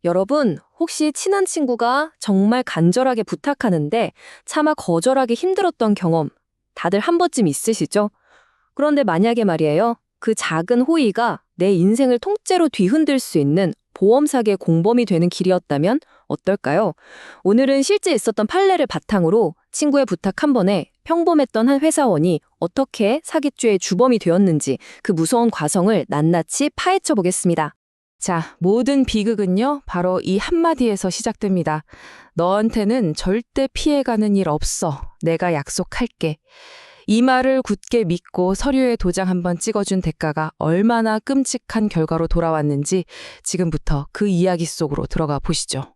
여러분, 혹시 친한 친구가 정말 간절하게 부탁하는데 차마 거절하기 힘들었던 경험 다들 한 번쯤 있으시죠? 그런데 만약에 말이에요. 그 작은 호의가 내 인생을 통째로 뒤흔들 수 있는 보험 사기의 공범이 되는 길이었다면 어떨까요? 오늘은 실제 있었던 판례를 바탕으로 친구의 부탁 한 번에 평범했던 한 회사원이 어떻게 사기죄의 주범이 되었는지 그 무서운 과정을 낱낱이 파헤쳐 보겠습니다. 자, 모든 비극은요, 바로 이 한마디에서 시작됩니다. 너한테는 절대 피해가는 일 없어. 내가 약속할게. 이 말을 굳게 믿고 서류에 도장 한번 찍어준 대가가 얼마나 끔찍한 결과로 돌아왔는지 지금부터 그 이야기 속으로 들어가 보시죠.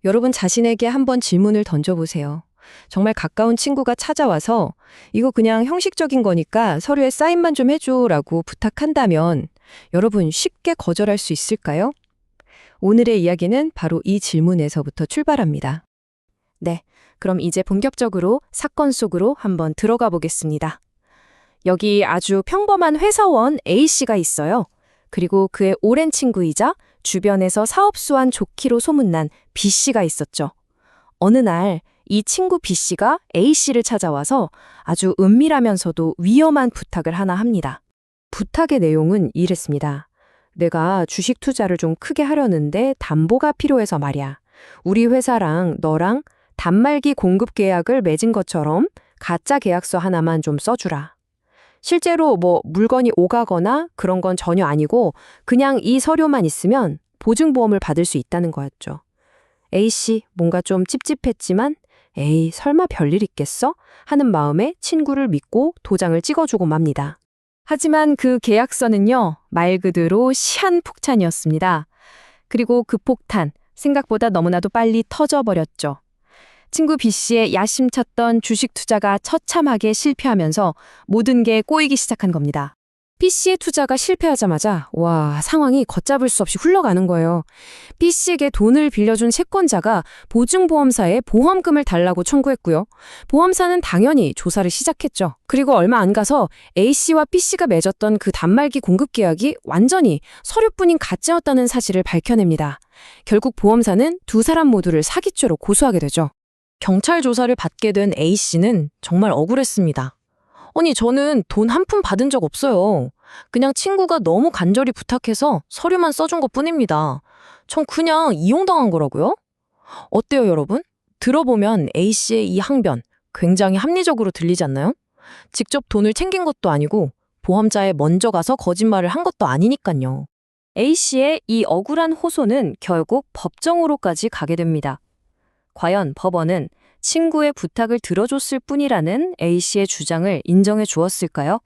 여러분 자신에게 한번 질문을 던져보세요. 정말 가까운 친구가 찾아와서 이거 그냥 형식적인 거니까 서류에 사인만 좀 해줘라고 부탁한다면 여러분 쉽게 거절할 수 있을까요? 오늘의 이야기는 바로 이 질문에서부터 출발합니다. 네, 그럼 이제 본격적으로 사건 속으로 한번 들어가 보겠습니다. 여기 아주 평범한 회사원 A씨가 있어요. 그리고 그의 오랜 친구이자 주변에서 사업수완 좋기로 소문난 B씨가 있었죠. 어느 날 이 친구 B씨가 A씨를 찾아와서 아주 은밀하면서도 위험한 부탁을 하나 합니다. 부탁의 내용은 이랬습니다. 내가 주식 투자를 좀 크게 하려는데 담보가 필요해서 말이야. 우리 회사랑 너랑 단말기 공급 계약을 맺은 것처럼 가짜 계약서 하나만 좀 써주라. 실제로 물건이 오가거나 그런 건 전혀 아니고 그냥 이 서류만 있으면 보증보험을 받을 수 있다는 거였죠. A씨 뭔가 좀 찝찝했지만 에이 설마 별일 있겠어? 하는 마음에 친구를 믿고 도장을 찍어주고 맙니다. 하지만 그 계약서는요, 말 그대로 시한폭탄이었습니다. 그리고 그 폭탄, 생각보다 너무나도 빨리 터져버렸죠. 친구 B씨의 야심찼던 주식 투자가 처참하게 실패하면서 모든 게 꼬이기 시작한 겁니다. B씨의 투자가 실패하자마자 상황이 걷잡을 수 없이 흘러가는 거예요. B씨에게 돈을 빌려준 채권자가 보증보험사에 보험금을 달라고 청구했고요. 보험사는 당연히 조사를 시작했죠. 그리고 얼마 안 가서 A씨와 B씨가 맺었던 그 단말기 공급 계약이 완전히 서류뿐인 가짜였다는 사실을 밝혀냅니다. 결국 보험사는 두 사람 모두를 사기죄로 고소하게 되죠. 경찰 조사를 받게 된 A씨는 정말 억울했습니다. 아니, 저는 돈 한 푼 받은 적 없어요. 그냥 친구가 너무 간절히 부탁해서 서류만 써준 것뿐입니다. 전 그냥 이용당한 거라고요? 어때요, 여러분? 들어보면 A씨의 이 항변 굉장히 합리적으로 들리지 않나요? 직접 돈을 챙긴 것도 아니고 보험자에 먼저 가서 거짓말을 한 것도 아니니까요. A씨의 이 억울한 호소는 결국 법정으로까지 가게 됩니다. 과연 법원은 친구의 부탁을 들어줬을 뿐이라는 A씨의 주장을 인정해 주었을까요?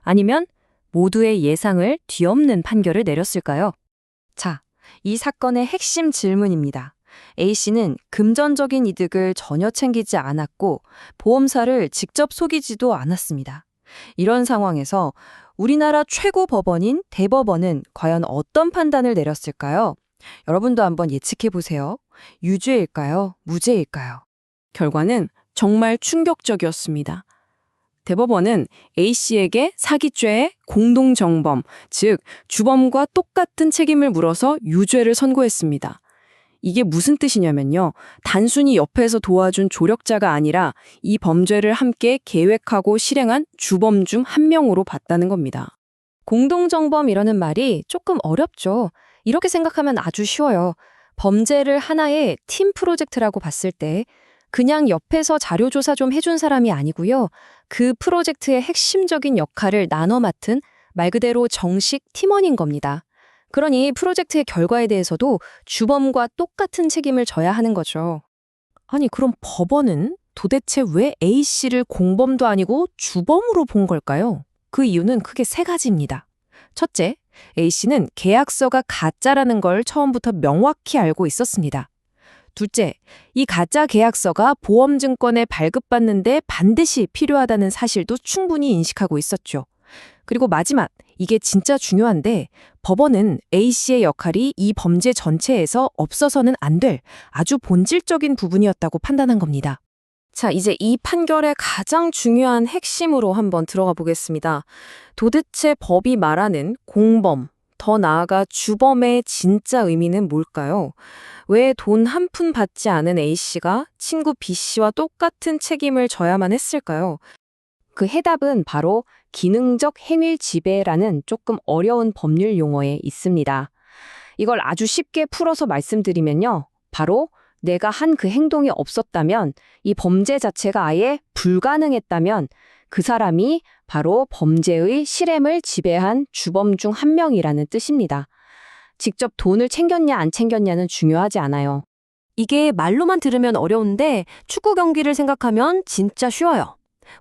아니면 모두의 예상을 뒤엎는 판결을 내렸을까요? 자, 이 사건의 핵심 질문입니다. A씨는 금전적인 이득을 전혀 챙기지 않았고 보험사를 직접 속이지도 않았습니다. 이런 상황에서 우리나라 최고 법원인 대법원은 과연 어떤 판단을 내렸을까요? 여러분도 한번 예측해 보세요. 유죄일까요? 무죄일까요? 결과는 정말 충격적이었습니다. 대법원은 A씨에게 사기죄의 공동정범, 즉 주범과 똑같은 책임을 물어서 유죄를 선고했습니다. 이게 무슨 뜻이냐면요. 단순히 옆에서 도와준 조력자가 아니라 이 범죄를 함께 계획하고 실행한 주범 중 한 명으로 봤다는 겁니다. 공동정범이라는 말이 조금 어렵죠. 이렇게 생각하면 아주 쉬워요. 범죄를 하나의 팀 프로젝트라고 봤을 때 그냥 옆에서 자료조사 좀 해준 사람이 아니고요. 그 프로젝트의 핵심적인 역할을 나눠 맡은 말 그대로 정식 팀원인 겁니다. 그러니 프로젝트의 결과에 대해서도 주범과 똑같은 책임을 져야 하는 거죠. 아니, 그럼 법원은 도대체 왜 A씨를 공범도 아니고 주범으로 본 걸까요? 그 이유는 크게 세 가지입니다. 첫째, A씨는 계약서가 가짜라는 걸 처음부터 명확히 알고 있었습니다. 둘째, 이 가짜 계약서가 보험증권에 발급받는데 반드시 필요하다는 사실도 충분히 인식하고 있었죠. 그리고 마지막, 이게 진짜 중요한데 법원은 A씨의 역할이 이 범죄 전체에서 없어서는 안 될 아주 본질적인 부분이었다고 판단한 겁니다. 자, 이제 이 판결의 가장 중요한 핵심으로 한번 들어가 보겠습니다. 도대체 법이 말하는 공범, 더 나아가 주범의 진짜 의미는 뭘까요? 왜 돈 한 푼 받지 않은 A씨가 친구 B씨와 똑같은 책임을 져야만 했을까요? 그 해답은 바로 기능적 행위 지배라는 조금 어려운 법률 용어에 있습니다. 이걸 아주 쉽게 풀어서 말씀드리면요. 바로 내가 한 그 행동이 없었다면, 이 범죄 자체가 아예 불가능했다면 그 사람이 바로 범죄의 실행을 지배한 주범 중 한 명이라는 뜻입니다. 직접 돈을 챙겼냐 안 챙겼냐는 중요하지 않아요. 이게 말로만 들으면 어려운데 축구 경기를 생각하면 진짜 쉬워요.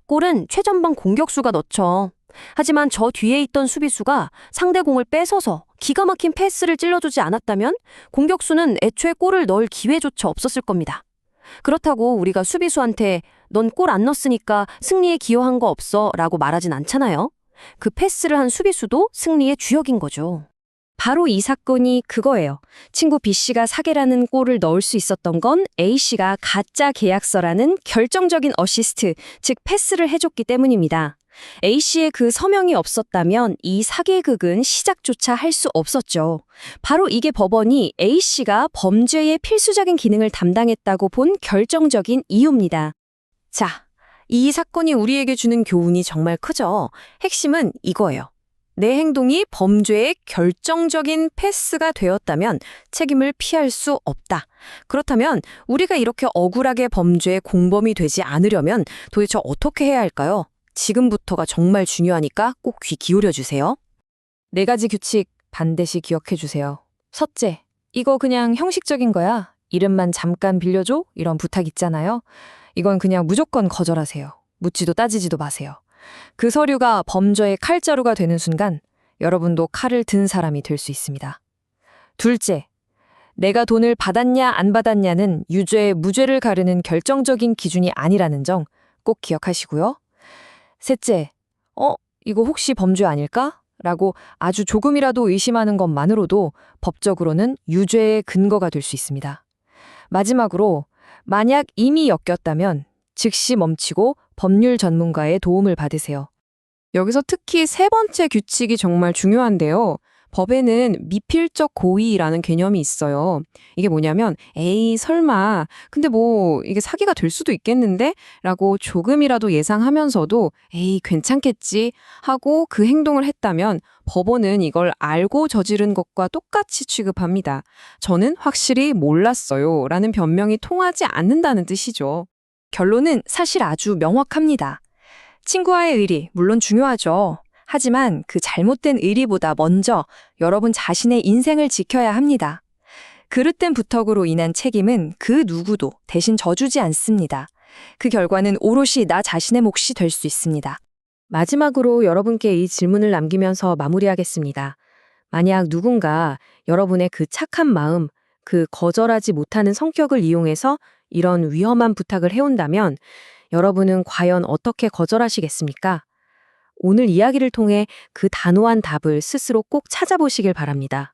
골은 최전방 공격수가 넣죠. 하지만 저 뒤에 있던 수비수가 상대 공을 뺏어서 기가 막힌 패스를 찔러주지 않았다면 공격수는 애초에 골을 넣을 기회조차 없었을 겁니다. 그렇다고 우리가 수비수한테 넌 골 안 넣었으니까 승리에 기여한 거 없어 라고 말하진 않잖아요. 그 패스를 한 수비수도 승리의 주역인 거죠. 바로 이 사건이 그거예요. 친구 B씨가 사계라는 골을 넣을 수 있었던 건 A씨가 가짜 계약서라는 결정적인 어시스트, 즉 패스를 해줬기 때문입니다. A씨의 그 서명이 없었다면 이 사계극은 시작조차 할 수 없었죠. 바로 이게 법원이 A씨가 범죄의 필수적인 기능을 담당했다고 본 결정적인 이유입니다. 자, 이 사건이 우리에게 주는 교훈이 정말 크죠. 핵심은 이거예요. 내 행동이 범죄의 결정적인 패스가 되었다면 책임을 피할 수 없다. 그렇다면 우리가 이렇게 억울하게 범죄의 공범이 되지 않으려면 도대체 어떻게 해야 할까요? 지금부터가 정말 중요하니까 꼭 귀 기울여 주세요. 4가지 규칙 반드시 기억해 주세요. 첫째, 이거 그냥 형식적인 거야. 이름만 잠깐 빌려줘? 이런 부탁 있잖아요. 이건 그냥 무조건 거절하세요. 묻지도 따지지도 마세요. 그 서류가 범죄의 칼자루가 되는 순간 여러분도 칼을 든 사람이 될 수 있습니다. 둘째, 내가 돈을 받았냐 안 받았냐는 유죄, 무죄를 가르는 결정적인 기준이 아니라는 점 꼭 기억하시고요. 셋째, 이거 혹시 범죄 아닐까? 라고 아주 조금이라도 의심하는 것만으로도 법적으로는 유죄의 근거가 될 수 있습니다. 마지막으로, 만약 이미 엮였다면 즉시 멈추고 법률 전문가의 도움을 받으세요. 여기서 특히 3번째 규칙이 정말 중요한데요. 법에는 미필적 고의라는 개념이 있어요. 이게 뭐냐면 에이 설마 근데 뭐 이게 사기가 될 수도 있겠는데? 라고 조금이라도 예상하면서도 에이 괜찮겠지 하고 그 행동을 했다면 법원은 이걸 알고 저지른 것과 똑같이 취급합니다. 저는 확실히 몰랐어요 라는 변명이 통하지 않는다는 뜻이죠. 결론은 사실 아주 명확합니다. 친구와의 의리, 물론 중요하죠. 하지만 그 잘못된 의리보다 먼저 여러분 자신의 인생을 지켜야 합니다. 그릇된 부탁으로 인한 책임은 그 누구도 대신 져주지 않습니다. 그 결과는 오롯이 나 자신의 몫이 될 수 있습니다. 마지막으로 여러분께 이 질문을 남기면서 마무리하겠습니다. 만약 누군가 여러분의 그 착한 마음, 그 거절하지 못하는 성격을 이용해서 이런 위험한 부탁을 해온다면 여러분은 과연 어떻게 거절하시겠습니까? 오늘 이야기를 통해 그 단호한 답을 스스로 꼭 찾아보시길 바랍니다.